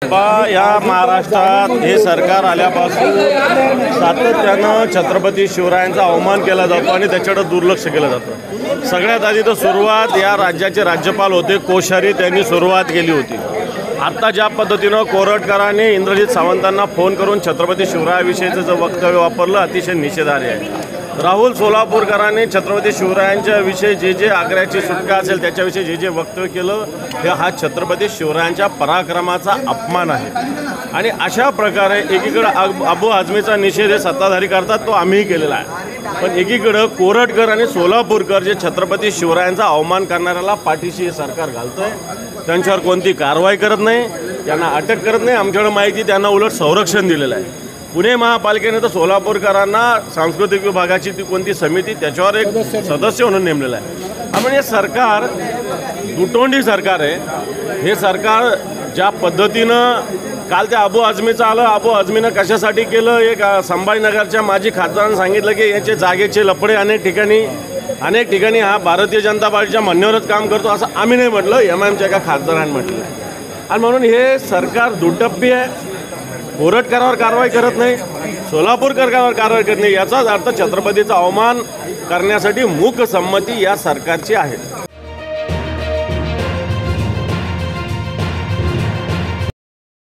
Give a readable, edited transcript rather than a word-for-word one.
या महाराष्ट्रात हे सरकार आल्यापासून सातत्यानं छत्रपती शिवरायांचा अवमान केला जातो आणि त्याच्याकडे दुर्लक्ष केलं जातं। सगळ्यात आधी तर सुरुवात या राज्याचे राज्यपाल होते कोश्यारी, त्यांनी सुरुवात केली होती। आत्ता ज्या पद्धतीनं कोरटकरांनी इंद्रजित सावंतांना फोन करून छत्रपती शिवरायाविषयीचं जे वक्तव्य वापरलं अतिशय निषेधार्ह आहे। राहुल सोलापूरकरांनी छत्रपती शिवरायांच्या विषयी जे आग्र्याची सुटका असेल त्याच्याविषयी जे वक्तव्य केलं हे हा छत्रपती शिवरायांच्या पराक्रमाचा अपमान आहे। आणि अशा प्रकारे एकीकडे अबू आझमीचा निषेध हे सत्ताधारी करतात, तो आम्हीही केलेला आहे, पण एकीकडं कोरटकर आणि सोलापूरकर जे छत्रपती शिवरायांचा अवमान करणाऱ्याला पाठीशी हे सरकार घालतंय। त्यांच्यावर कोणती कारवाई करत नाही, त्यांना अटक करत नाही। आमच्याकडे माहिती त्यांना उलट संरक्षण दिलेलं आहे। पुणे महापालिकेने तर सोलापूरकरांना सांस्कृतिक विभागाची ती कोणती समिती त्याच्यावर एक सदस्य म्हणून नेमलेला आहे। आपण हे सरकार दुटोंडी सरकार आहे। हे सरकार ज्या पद्धतीनं काल त्या अबू आझमीचं आलं, अबू आझमीनं कशासाठी केलं, एक संभाजीनगरच्या माजी खासदारांनी सांगितलं की याचे जागेचे लफडे अनेक ठिकाणी हा भारतीय जनता पार्टीच्या म्हणण्यावरच काम करतो, असं आम्ही नाही म्हटलं, MIMच्या एका खासदारांनी म्हटलं आहे। आणि म्हणून हे सरकार दुटप्पी आहे, कोरटकरांवर कारवाई करत नाही, सोलापूरकरांवर कारवाई करत नाही। याचाच अर्थ छत्रपतीचा अवमान करण्यासाठी मूक संमती या सरकारची आहे।